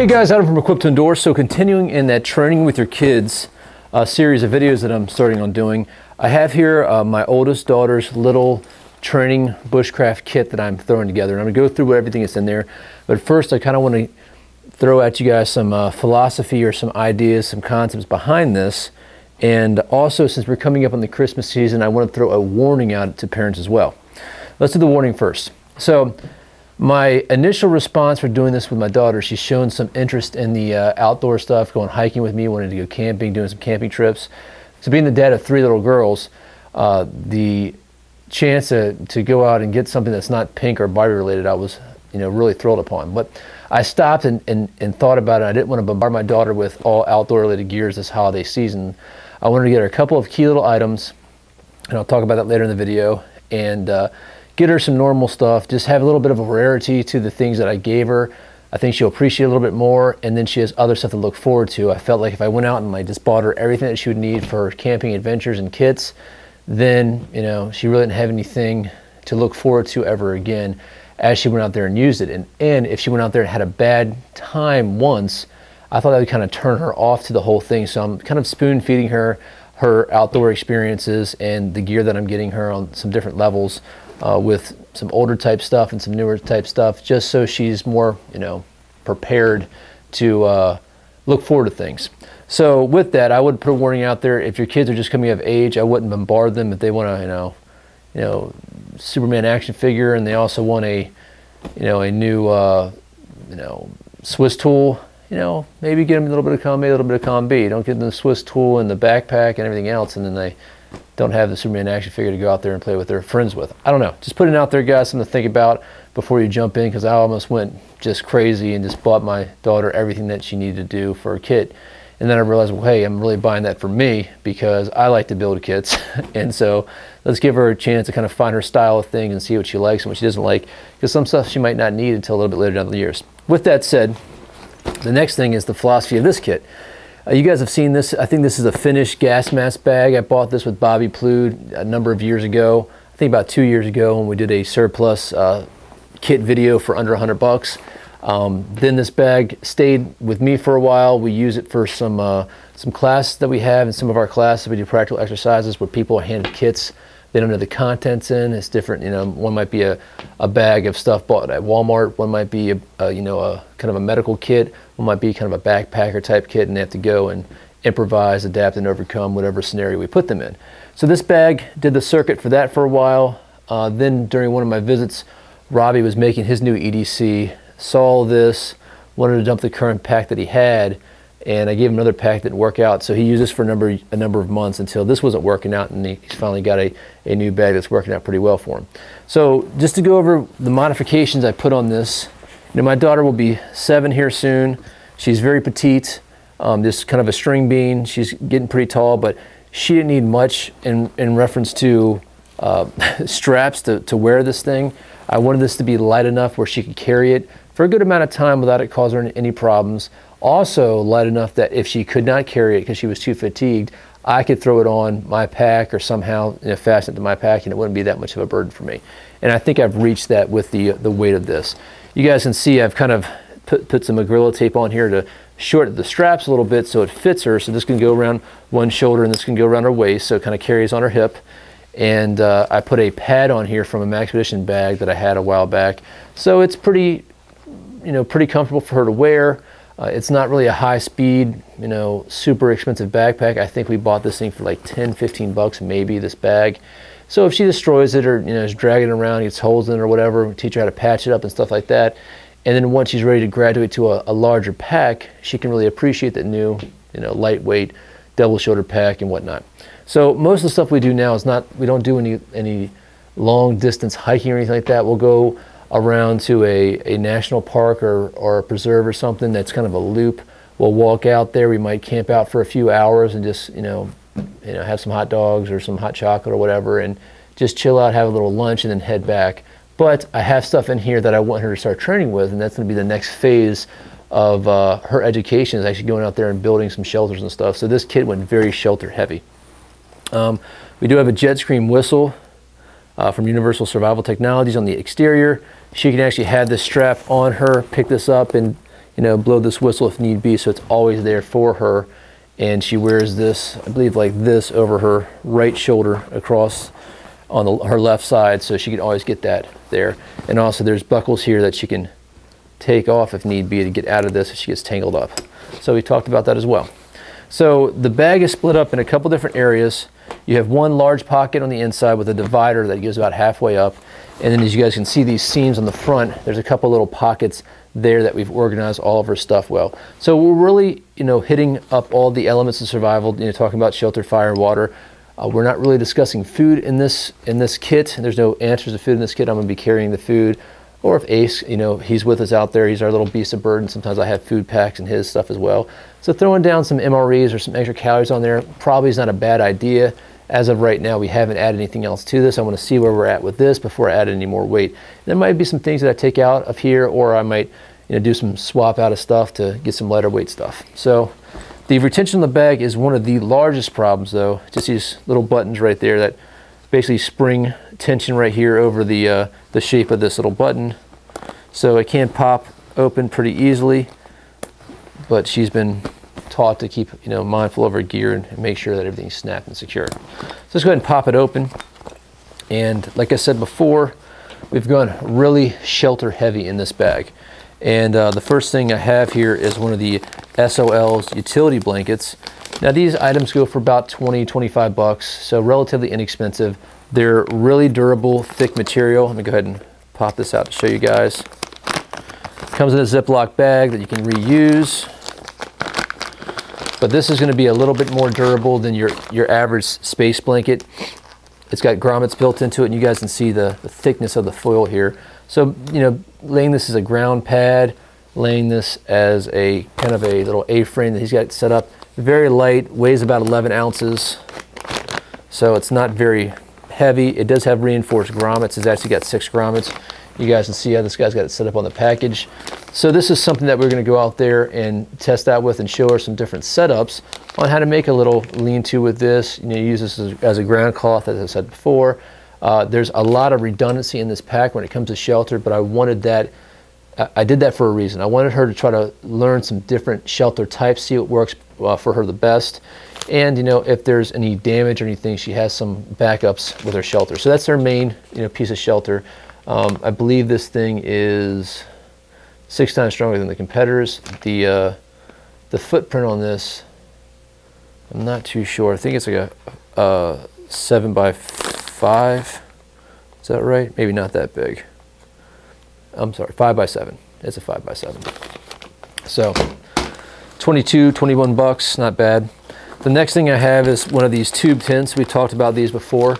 Hey guys, Adam from Equipped to Endure. So continuing in that training with your kids series of videos that I'm starting on doing, I have here my oldest daughter's little training bushcraft kit that I'm throwing together. And I'm going to go through everything that's in there. But first, I kind of want to throw at you guys some philosophy or some ideas, some concepts behind this. And also, since we're coming up on the Christmas season, I want to throw a warning out to parents as well. Let's do the warning first. So my initial response for doing this with my daughter, she's shown some interest in the outdoor stuff, going hiking with me, wanting to go camping, doing some camping trips. So being the dad of 3 little girls, the chance to go out and get something that's not pink or Barbie related, I was really thrilled upon. But I stopped and thought about it. I didn't want to bombard my daughter with all outdoor related gears this holiday season. I wanted to get her a couple of key little items, and I'll talk about that later in the video, and get her some normal stuff, just have a little bit of a rarity to the things that I gave her. I think she'll appreciate it a little bit more, and then she has other stuff to look forward to. I felt like if I went out and I just bought her everything that she would need for her camping adventures and kits, then she really didn't have anything to look forward to ever again as she went out there and used it. And if she went out there and had a bad time once, I thought that would kind of turn her off to the whole thing. So I'm kind of spoon feeding her outdoor experiences and the gear that I'm getting her on some different levels, with some older type stuff and some newer type stuff, just so she's more, prepared to look forward to things. So with that, I would put a warning out there. If your kids are just coming of age, I wouldn't bombard them if they want a, Superman action figure, and they also want a new, Swiss tool. Maybe get them a little bit of column A, a little bit of column B. Don't get them the Swiss tool and the backpack and everything else, and then they don't have the Superman action figure to go out there and play with their friends with. I don't know. Just putting it out there, guys, something to think about before you jump in, because I almost went just crazy and just bought my daughter everything that she needed to do for a kit. And then I realized, well, hey, I'm really buying that for me because I like to build kits. And so let's give her a chance to kind of find her style of thing and see what she likes and what she doesn't like, because some stuff she might not need until a little bit later down the years. With that said, the next thing is the philosophy of this kit. You guys have seen this. I think this is a finished gas mask bag. I bought this with Bobby Plude a number of years ago. I think about 2 years ago when we did a surplus kit video for under $100. Then this bag stayed with me for a while. We use it for some classes that we have. In some of our classes, we do practical exercises where people are handed kits. They don't know the contents in. It's different. One might be a bag of stuff bought at Walmart. One might be a kind of a medical kit. One might be kind of a backpacker type kit, and they have to go and improvise, adapt, and overcome whatever scenario we put them in. So this bag did the circuit for that for a while. Then during one of my visits, Robbie was making his new EDC, saw this, wanted to dump the current pack that he had, and I gave him another pack that didn't work out. So he used this for a number of months until this wasn't working out, and he's finally got a new bag that's working out pretty well for him. So just to go over the modifications I put on this, my daughter will be 7 here soon. She's very petite, just kind of a string bean. She's getting pretty tall, but she didn't need much in reference to straps to wear this thing. I wanted this to be light enough where she could carry it for a good amount of time without it causing her any problems. Also light enough that if she could not carry it because she was too fatigued, I could throw it on my pack or somehow fasten it to my pack, and it wouldn't be that much of a burden for me. And I think I've reached that with the weight of this. You guys can see I've kind of put some Gorilla tape on here to shorten the straps a little bit so it fits her. So this can go around one shoulder and this can go around her waist, so it kind of carries on her hip. And I put a pad on here from a Max Edition bag that I had a while back. So it's pretty comfortable for her to wear. It's not really a high speed, super expensive backpack. I think we bought this thing for like 10, 15 bucks maybe, this bag. So if she destroys it or is dragging it around, gets holes in it or whatever, we teach her how to patch it up and stuff like that. And then once she's ready to graduate to a larger pack, she can really appreciate that new, lightweight, double shoulder pack and whatnot. So most of the stuff we do now is we don't do any long distance hiking or anything like that. We'll go around to a national park or a preserve or something that's kind of a loop. We'll walk out there. We might camp out for a few hours and just have some hot dogs or some hot chocolate or whatever, and just chill out, have a little lunch, and then head back. But I have stuff in here that I want her to start training with, and that's going to be the next phase of her education, is actually going out there and building some shelters and stuff. So this kit went very shelter heavy. We do have a jet stream whistle from Universal Survival Technologies on the exterior. She can actually have this strap on her, pick this up, and you know, blow this whistle if need be, so it's always there for her. And she wears this, I believe, like this over her right shoulder across on her left side, so she can always get that there. And also there's buckles here that she can take off if need be to get out of this if she gets tangled up. So we talked about that as well. So the bag is split up in a couple different areas. You have one large pocket on the inside with a divider that goes about halfway up. And then as you guys can see these seams on the front, there's a couple little pockets there that we've organized all of our stuff well. So we're really, you know, hitting up all the elements of survival, you know, talking about shelter, fire, and water. We're not really discussing food in this kit. There's no answers to food in this kit. I'm gonna be carrying the food. Or if Ace, you know, he's with us out there, he's our little beast of burden. Sometimes I have food packs and his stuff as well. So throwing down some MREs or some extra calories on there probably is not a bad idea. As of right now, we haven't added anything else to this. I want to see where we're at with this before I add any more weight. There might be some things that I take out of here, or I might, you know, do some swap out of stuff to get some lighter weight stuff. So the retention of the bag is one of the largest problems, though. Just these little buttons right there that basically spring tension right here over the shape of this little button. So it can pop open pretty easily, but she's been taught to keep, you know, mindful of her gear and make sure that everything's snapped and secure. So let's go ahead and pop it open. And like I said before, we've gone really shelter heavy in this bag. And the first thing I have here is one of the SOL's utility blankets. Now these items go for about 20, 25 bucks, so relatively inexpensive. They're really durable, thick material. Let me go ahead and pop this out to show you guys. Comes in a Ziploc bag that you can reuse. But this is going to be a little bit more durable than your average space blanket. It's got grommets built into it, and you guys can see the thickness of the foil here. So, you know, laying this as a ground pad, laying this as a kind of a little A-frame that he's got set up. Very light, weighs about 11 ounces. So it's not very heavy. It does have reinforced grommets. It's actually got 6 grommets. You guys can see how this guy's got it set up on the package. So this is something that we're going to go out there and test out with and show her some different setups on how to make a little lean-to with this. You know, use this as a ground cloth, as I said before. There's a lot of redundancy in this pack when it comes to shelter, but I wanted that. I did that for a reason. I wanted her to try to learn some different shelter types, see what works for her the best. And, you know, if there's any damage or anything, she has some backups with her shelter. So that's her main, you know, piece of shelter. I believe this thing is 6 times stronger than the competitors. The footprint on this, I'm not too sure. I think it's like a 7x5. Is that right? Maybe not that big. I'm sorry, 5x7. It's a 5x7. So 22, 21 bucks, not bad. The next thing I have is one of these tube tents. We talked about these before.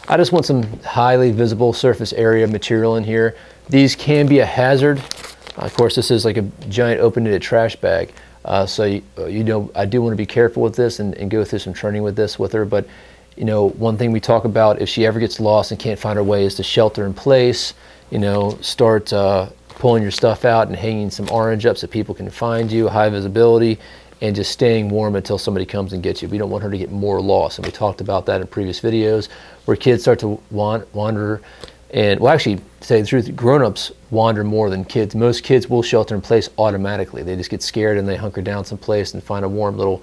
I just want some highly visible surface area material in here. These can be a hazard. Of course, this is like a giant open-ended trash bag. So, you know, I do want to be careful with this and go through some training with this with her. But, you know, one thing we talk about if she ever gets lost and can't find her way is to shelter in place. You know, start pulling your stuff out and hanging some orange up so people can find you, high visibility, and just staying warm until somebody comes and gets you. We don't want her to get more lost, and we talked about that in previous videos where kids start to wander. And, well, actually, to tell you the truth, grown-ups wander more than kids. Most kids will shelter in place automatically. They just get scared and they hunker down someplace and find a warm little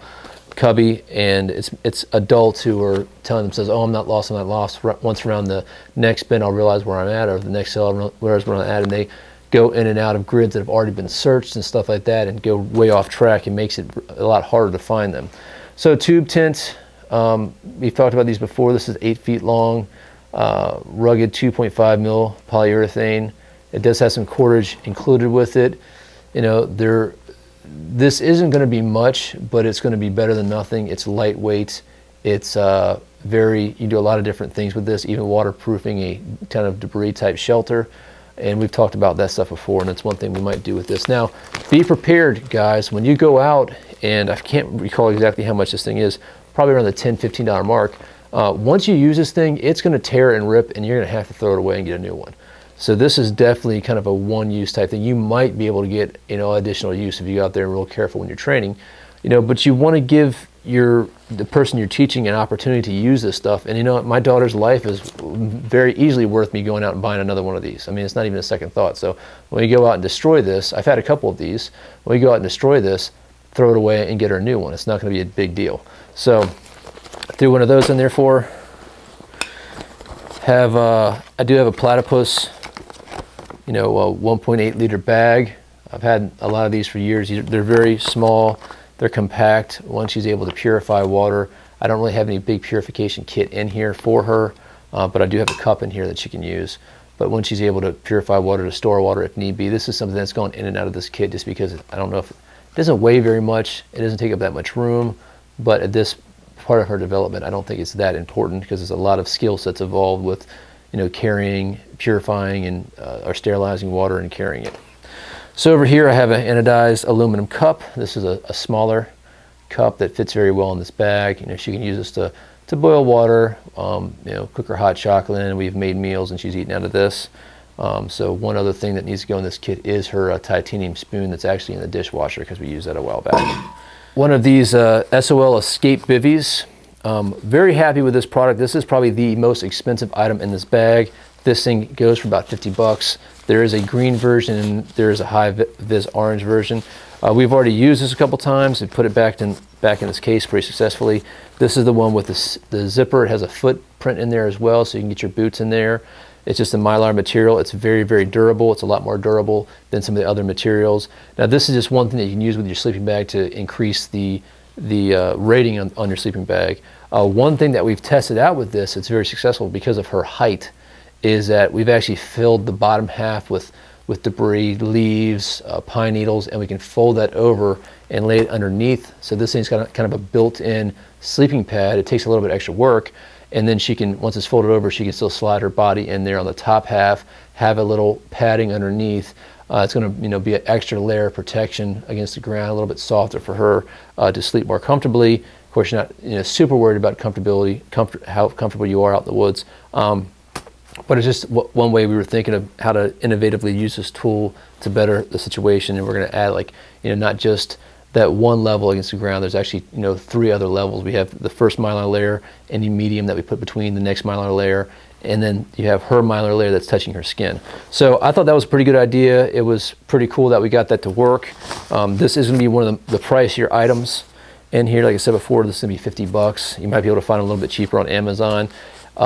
cubby, and it's adults who are telling themselves, oh, I'm not lost, I'm not lost. Once around the next bend, I'll realize where I'm at, or the next cell, I'll realize where I'm at, and they go in and out of grids that have already been searched and stuff like that and go way off track. It makes it a lot harder to find them. So tube tent, we've talked about these before. This is 8 feet long, rugged 2.5 mil polyurethane. It does have some cordage included with it. You know, this isn't going to be much, but it's going to be better than nothing. It's lightweight. It's you can do a lot of different things with this, even waterproofing a kind of debris type shelter. And we've talked about that stuff before, and that's one thing we might do with this. Now, be prepared, guys, when you go out, and I can't recall exactly how much this thing is, probably around the $10, $15 mark. Once you use this thing, it's going to tear and rip, and you're going to have to throw it away and get a new one. So this is definitely kind of a one-use type thing. You might be able to get, you know, additional use if you go out there and real careful when you're training, you know. But you want to give your the person you're teaching an opportunity to use this stuff. And you know, my daughter's life is very easily worth me going out and buying another one of these. I mean, it's not even a second thought. So when you go out and destroy this, I've had a couple of these. When you go out and destroy this, throw it away and get her a new one. It's not going to be a big deal. So I threw one of those in there for her. I do have a platypus, you know, 1.8 liter bag. I've had a lot of these for years. They're very small, they're compact. Once she's able to purify water, I don't really have any big purification kit in here for her, but I do have a cup in here that she can use. But when she's able to purify water, to store water if need be, this is something that's gone in and out of this kit just because I don't know if it doesn't weigh very much, it doesn't take up that much room, but at this part of her development, I don't think it's that important because there's a lot of skill sets involved with, you know, carrying, purifying, and or sterilizing water and carrying it. So over here I have an anodized aluminum cup. This is a smaller cup that fits very well in this bag. You know, she can use this to boil water, you know, cook her hot chocolate in. We've made meals and she's eaten out of this. So one other thing that needs to go in this kit is her titanium spoon that's actually in the dishwasher because we used that a while back. One of these SOL Escape Bivvies. Very happy with this product. This is probably the most expensive item in this bag. This thing goes for about 50 bucks. There is a green version and there is a high vis orange version. We've already used this a couple times and put it back in this case pretty successfully. This is the one with the zipper. It has a footprint in there as well, so you can get your boots in there. It's just a mylar material. It's very, very durable. It's a lot more durable than some of the other materials. Now, this is just one thing that you can use with your sleeping bag to increase the rating on your sleeping bag. One thing that we've tested out with this, it's very successful because of her height, is that we've actually filled the bottom half with debris, leaves, pine needles, and we can fold that over and lay it underneath. So this thing's got kind of a built-in sleeping pad. It takes a little bit extra work. And then she can, once it's folded over, she can still slide her body in there on the top half, have a little padding underneath. It's going to, you know, be an extra layer of protection against the ground, a little bit softer for her to sleep more comfortably. Of course, you're not, you know, super worried about comfortability, how comfortable you are out in the woods. But it's just one way we were thinking of how to innovatively use this tool to better the situation. And we're going to add, like, you know, not just that one level against the ground. There's actually, you know, 3 other levels. We have the first mylar layer, any medium that we put between the next mylar layer, and then you have her mylar layer that's touching her skin. So I thought that was a pretty good idea. It was pretty cool that we got that to work. This is going to be one of the pricier items in here. Like I said before, this is going to be 50 bucks. You might be able to find it a little bit cheaper on Amazon.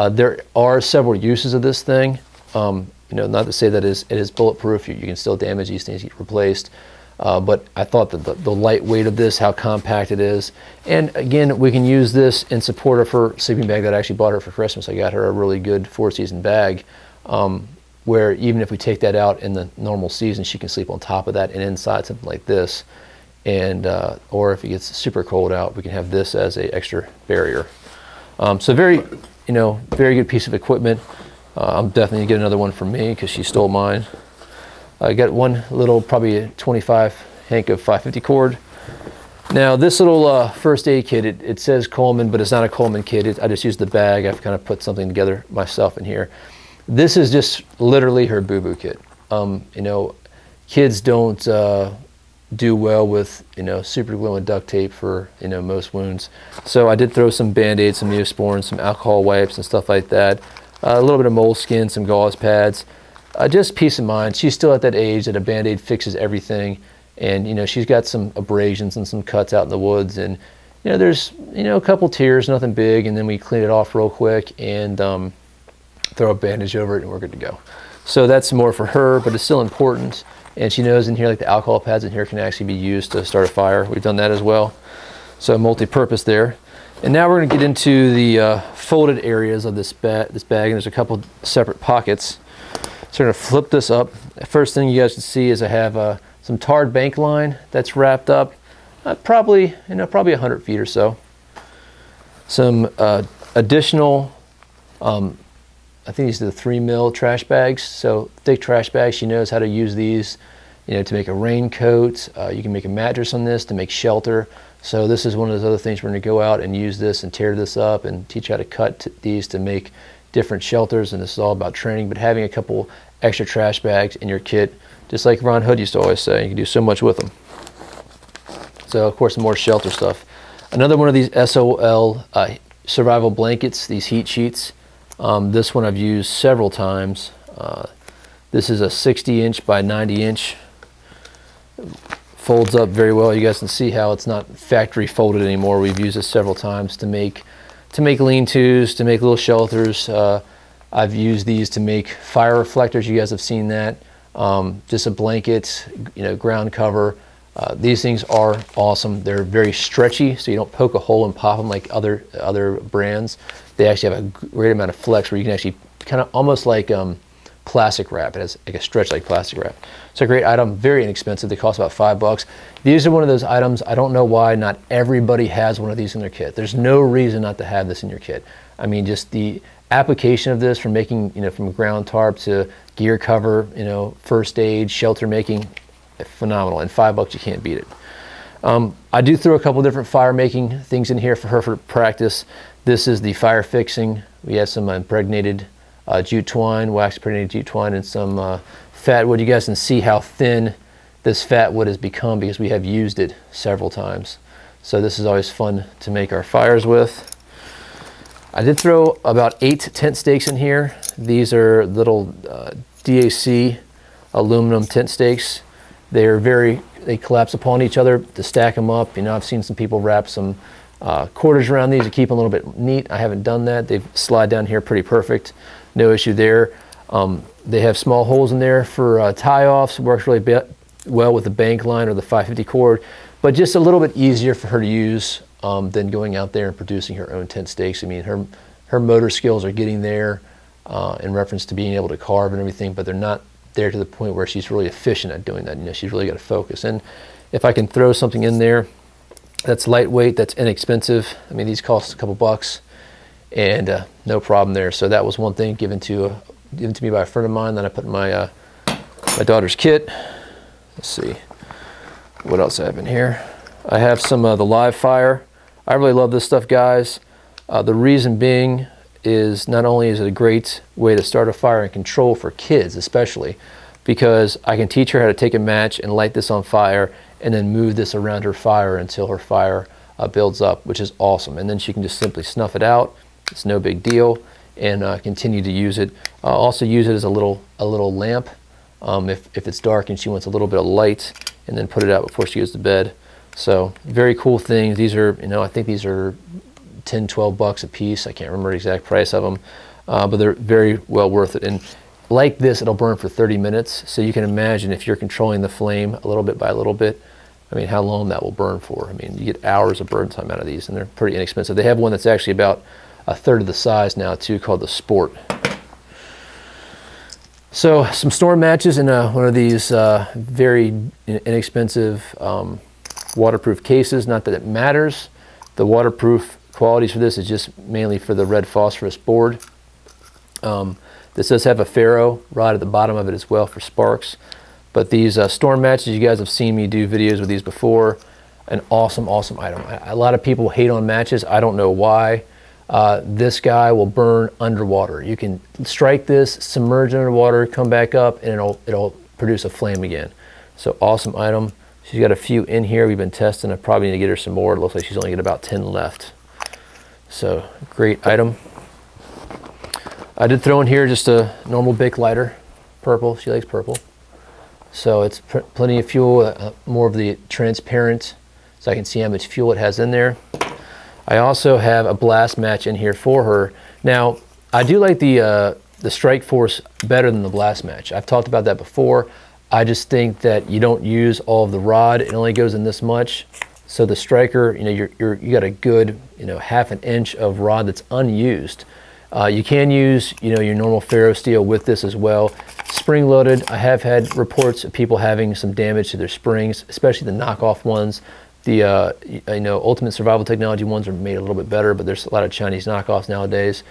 There are several uses of this thing. You know, not to say that it is bulletproof. You can still damage these things, get replaced. But I thought that the lightweight of this, how compact it is, and again, we can use this in support of her sleeping bag that I actually bought her for Christmas. I got her a really good 4-season bag, where even if we take that out in the normal season, she can sleep on top of that and inside something like this. And or if it gets super cold out, we can have this as an extra barrier. So very, you know, very good piece of equipment. I'm definitely gonna get another one for me because she stole mine. I got one little, probably a 25 hank of 550 cord. Now this little first aid kit, it says Coleman, but it's not a Coleman kit. I just used the bag. I've kind of put something together myself in here. This is just literally her boo-boo kit. You know, kids don't do well with, you know, super glue and duct tape for, you know, most wounds. So I did throw some Band-Aids, some Neosporin, some alcohol wipes and stuff like that. A little bit of moleskin, some gauze pads. Just peace of mind. She's still at that age that a Band-Aid fixes everything, and you know, she's got some abrasions and some cuts out in the woods, and you know, there's, you know, a couple tears, nothing big, and then we clean it off real quick and throw a bandage over it and we're good to go. So that's more for her, but it's still important. And she knows in here, like the alcohol pads in here can actually be used to start a fire. We've done that as well. So multi-purpose there. And now we're going to get into the folded areas of this bag, and there's a couple separate pockets. So we're going to flip this up. The first thing you guys can see is I have some tarred bank line that's wrapped up, probably 100 feet or so. Some additional, I think these are the 3 mil trash bags. So thick trash bags. She knows how to use these, you know, to make a raincoat. You can make a mattress on this to make shelter. So this is one of those other things we're going to go out and use this and tear this up and teach how to cut these to make different shelters. And this is all about training, but having a couple extra trash bags in your kit, just like Ron Hood used to always say, you can do so much with them. So of course, more shelter stuff. Another one of these SOL survival blankets, these heat sheets. This one I've used several times. This is a 60-inch by 90-inch. Folds up very well. You guys can see how it's not factory folded anymore. We've used this several times to make lean-tos, to make little shelters. I've used these to make fire reflectors. You guys have seen that. Just a blanket, ground cover. These things are awesome. They're very stretchy, so you don't poke a hole and pop them like other brands. They actually have a great amount of flex where you can actually kind of almost like plastic wrap. It has like a stretch like plastic wrap. It's a great item, very inexpensive. They cost about $5. These are one of those items, I don't know why not everybody has one of these in their kit. There's no reason not to have this in your kit. I mean, just the application of this from making, from ground tarp to gear cover, first aid, shelter making, phenomenal. And $5, you can't beat it. I do throw a couple different fire making things in here for her for practice. This is the fire fixing. We have some impregnated jute twine, wax impregnated jute twine, and some fatwood. You guys can see how thin this fatwood has become because we have used it several times. So this is always fun to make our fires with. I did throw about 8 tent stakes in here. These are little DAC aluminum tent stakes. They collapse upon each other to stack them up. I've seen some people wrap some quarters around these to keep them a little bit neat. I haven't done that. They slide down here pretty perfect. No issue there. They have small holes in there for tie-offs. Works really well with the bank line or the 550 cord, but just a little bit easier for her to use than going out there and producing her own tent stakes. I mean, her motor skills are getting there in reference to being able to carve and everything, but they're not there to the point where she's really efficient at doing that. She's really got to focus. And if I can throw something in there that's lightweight, that's inexpensive, I mean, these cost a couple bucks, and no problem there. So that was one thing given to me by a friend of mine that I put in my my daughter's kit. Let's see what else I have in here. I have some of the live fire. I really love this stuff, guys. The reason being is not only is it a great way to start a fire and control for kids, especially because I can teach her how to take a match and light this on fire and then move this around her fire until her fire builds up, which is awesome. And then she can just simply snuff it out. It's no big deal, and continue to use it. Also use it as a little lamp if it's dark and she wants a little bit of light, and then put it out before she goes to bed. So very cool things. These are, I think these are 10, 12 bucks a piece. I can't remember the exact price of them, but they're very well worth it. And like this, it'll burn for 30 minutes. So you can imagine if you're controlling the flame a little bit by a little bit, I mean, how long that will burn for. I mean, you get hours of burn time out of these, and they're pretty inexpensive. They have one that's actually about a third of the size now too, called the Sport. So some storm matches in one of these very inexpensive waterproof cases. Not that it matters. The waterproof qualities for this is just mainly for the red phosphorus board. This does have a ferro rod at the bottom of it as well for sparks. But these storm matches, you guys have seen me do videos with these before. An awesome, awesome item. A lot of people hate on matches. I don't know why. This guy will burn underwater. You can strike this, submerge underwater, come back up, and it'll produce a flame again. So awesome item. She's got a few in here. We've been testing. I probably need to get her some more. It looks like she's only got about 10 left. So great item. I did throw in here just a normal Bic lighter, purple. She likes purple. So it's plenty of fuel, more of the transparent, so I can see how much fuel it has in there. I also have a blast match in here for her. Now, I do like the Strike Force better than the blast match. I've talked about that before. I just think that you don't use all of the rod. It only goes in this much. So the striker, you got a good, half an inch of rod that's unused. You can use, your normal ferro steel with this as well. Spring loaded. I have had reports of people having some damage to their springs, especially the knockoff ones. The Ultimate Survival Technology ones are made a little bit better, but there's a lot of Chinese knockoffs nowadays.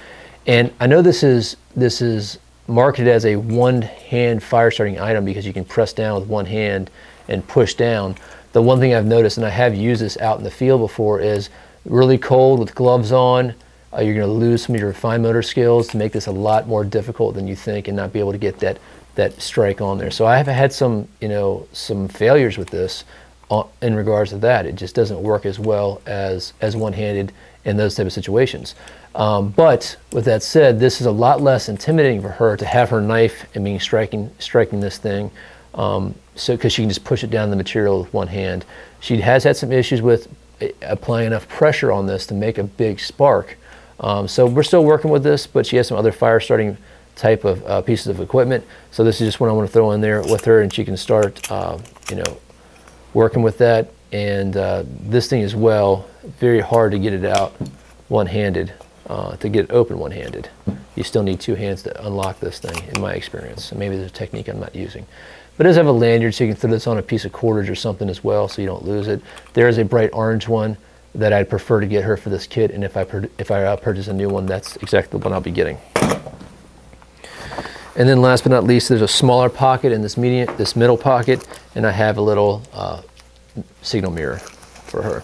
And I know this is marketed as a one-hand fire starting item because you can press down with one hand and push down. The one thing I've noticed, and I have used this out in the field before, is really cold with gloves on, you're going to lose some of your fine motor skills to make this a lot more difficult than you think and not be able to get that strike on there. So I have had some, some failures with this. in regards to that. It just doesn't work as well as one-handed in those type of situations. But with that said, this is a lot less intimidating for her to have her knife and being striking this thing, because she can just push it down the material with one hand. She has had some issues with applying enough pressure on this to make a big spark. So we're still working with this, but she has some other fire starting type of pieces of equipment. So this is just what I want to throw in there with her, and she can start, you know, working with that. And this thing as well, very hard to get it out one-handed, to get it open one-handed. You still need two hands to unlock this thing, in my experience. And maybe there's a technique I'm not using. But it does have a lanyard, so you can throw this on a piece of cordage or something as well, so you don't lose it. There is a bright orange one that I'd prefer to get her for this kit, and if I purchase a new one, that's exactly the one I'll be getting. And then last but not least, there's a smaller pocket in this middle pocket, and I have a little signal mirror for her.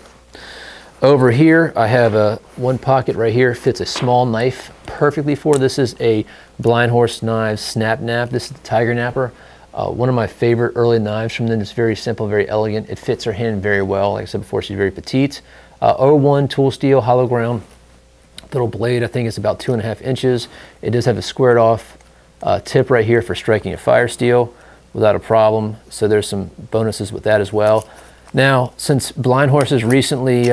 Over here, I have one pocket right here, fits a small knife perfectly for. This is a Blind Horse Knives Snap Nap. This is the Tiger Napper. One of my favorite early knives from them. It's very simple, very elegant. It fits her hand very well. Like I said before, she's very petite. 01 tool steel, hollow ground. Little blade, I think it's about 2.5 inches. It does have a squared off tip right here for striking a fire steel without a problem. So there's some bonuses with that as well. Now, since Blind Horse has recently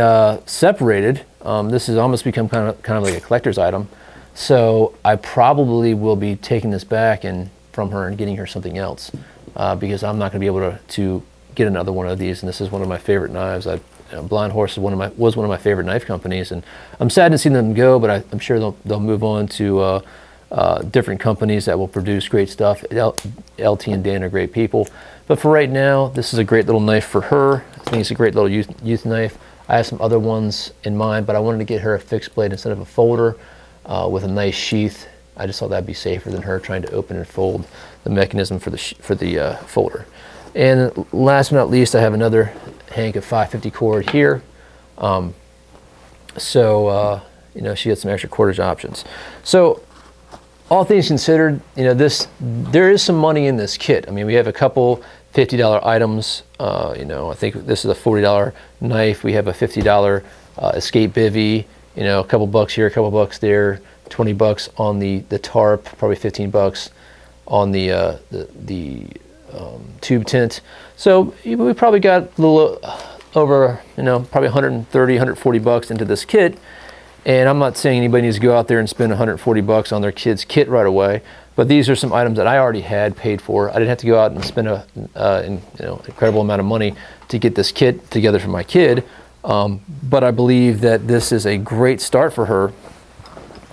separated, this has almost become kind of like a collector's item. So I probably will be taking this back from her and getting her something else, because I'm not going to be able to get another one of these. And this is one of my favorite knives. Blind Horse was one of my favorite knife companies, and I'm sad to see them go, but I'm sure they'll move on to different companies that will produce great stuff. LT and Dan are great people. But for right now, this is a great little knife for her. I think it's a great little youth knife. I have some other ones in mind, but I wanted to get her a fixed blade instead of a folder with a nice sheath. I just thought that'd be safer than her trying to open and fold the mechanism for the folder. And last but not least, I have another hank of 550 cord here. You know, she had some extra cordage options. So all things considered, you know, there is some money in this kit. I mean, we have a couple $50 items. You know, I think this is a $40 knife. We have a $50 escape bivvy. You know, a couple bucks here, a couple bucks there. 20 bucks on the tarp, probably 15 bucks on the tube tent. So we probably got a little over, you know, probably 130, 140 bucks into this kit. And I'm not saying anybody needs to go out there and spend 140 bucks on their kid's kit right away, but these are some items that I already had paid for. I didn't have to go out and spend incredible amount of money to get this kit together for my kid. But I believe that this is a great start for her.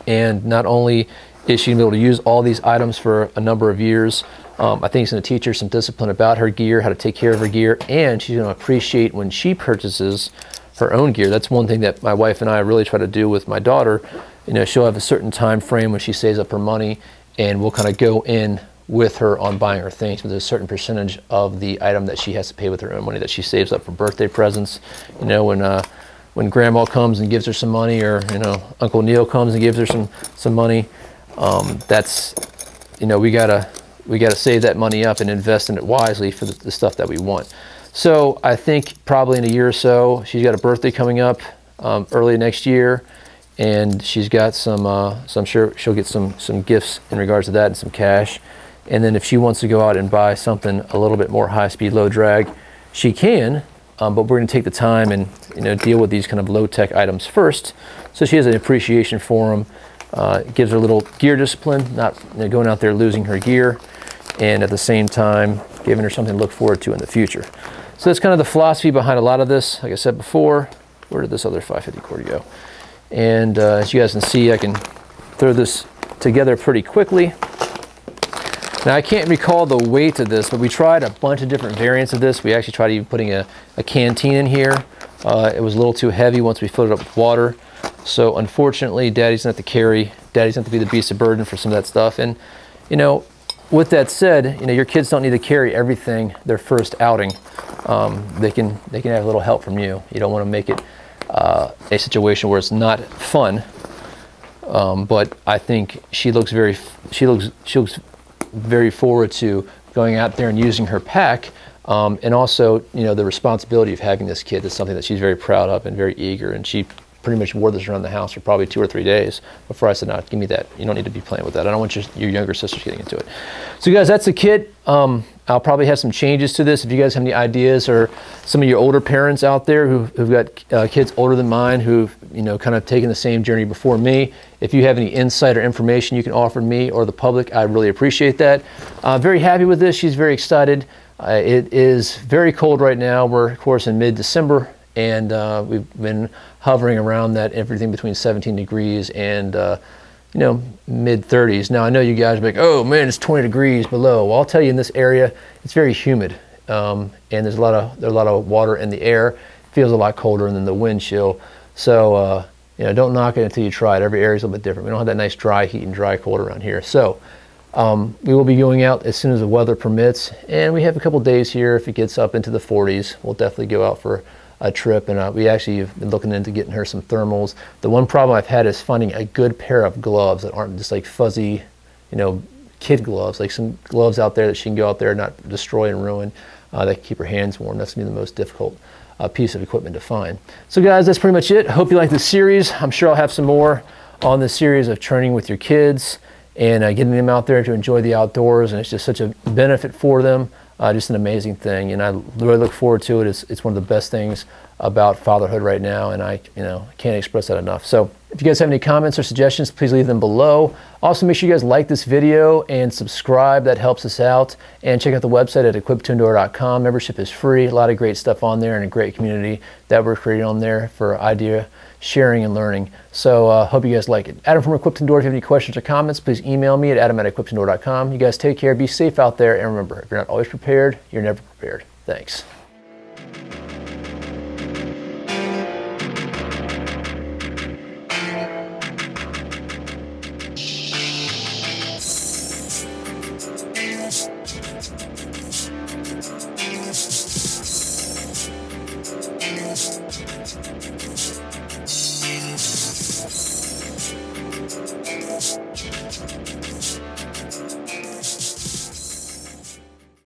And not only is she going to be able to use all these items for a number of years, I think it's going to teach her some discipline about her gear, how to take care of her gear, and she's going to appreciate when she purchases her own gear. That's one thing that my wife and I really try to do with my daughter. You know, she'll have a certain time frame when she saves up her money, and we'll kind of go in with her on buying her things, but there's a certain percentage of the item that she has to pay with her own money that she saves up for birthday presents. You know, when grandma comes and gives her some money, or, you know, Uncle Neil comes and gives her some money, that's, you know, we gotta save that money up and invest in it wisely for the stuff that we want. So I think probably in a year or so, she's got a birthday coming up early next year, and she's got some, so I'm sure she'll get some gifts in regards to that and some cash. And then if she wants to go out and buy something a little bit more high speed, low drag, she can. But we're going to take the time and, you know, deal with these kind of low-tech items first, so she has an appreciation for them. It gives her a little gear discipline, not, you know, going out there losing her gear, and at the same time giving her something to look forward to in the future. So that's kind of the philosophy behind a lot of this. Like I said before, where did this other 550 cord go? And as you guys can see, I can throw this together pretty quickly. Now, I can't recall the weight of this, but we tried a bunch of different variants of this. We actually tried even putting a canteen in here. It was a little too heavy once we filled it up with water. So unfortunately, Daddy's going to have to carry, Daddy's going to have to be the beast of burden for some of that stuff. And, you know, with that said, you know, your kids don't need to carry everything their first outing. They can have a little help from you. You don't want to make it a situation where it's not fun. But I think she looks very forward to going out there and using her pack And also, you know, the responsibility of having this kid is something that she's very proud of and very eager, and she pretty much wore this around the house for probably 2 or 3 days before I said, no, give me that. You don't need to be playing with that. I don't want your younger sisters getting into it. So guys, that's the kit. I'll probably have some changes to this. If you guys have any ideas, or some of your older parents out there who've got kids older than mine who've, you know, kind of taken the same journey before me, if you have any insight or information you can offer me or the public, I really appreciate that. Very happy with this. She's very excited. It is very cold right now. We're, of course, in mid-December, and we've been hovering around that everything between 17 degrees and you know, mid-30s. Now I know you guys are like, oh man, it's 20 degrees below. Well, I'll tell you, in this area it's very humid, and there's a lot of water in the air. It feels a lot colder than the wind chill. So you know, don't knock it until you try it. Every area is a little bit different. We don't have that nice dry heat and dry cold around here. So we will be going out as soon as the weather permits, and we have a couple days here. If it gets up into the 40s, we'll definitely go out for a trip. And we actually have been looking into getting her some thermals. The one problem I've had is finding a good pair of gloves that aren't just like fuzzy, you know, kid gloves, like some gloves out there that she can go out there and not destroy and ruin, that can keep her hands warm. That's gonna be the most difficult piece of equipment to find. So guys, that's pretty much it. Hope you like this series. I'm sure I'll have some more on this series of training with your kids and getting them out there to enjoy the outdoors, and it's just such a benefit for them. Just an amazing thing, and I really look forward to it. It's one of the best things about fatherhood right now, and I can't express that enough. So if you guys have any comments or suggestions, please leave them below. Also, make sure you guys like this video and subscribe. That helps us out. And check out the website at equiptoendure.com. Membership is free. A lot of great stuff on there, and a great community that we're creating on there for idea sharing and learning. So hope you guys like it. Adam from Equipped Endure. If you have any questions or comments, please email me at adam@equippedendure.com. You guys take care, be safe out there, and remember, if you're not always prepared, you're never prepared. Thanks.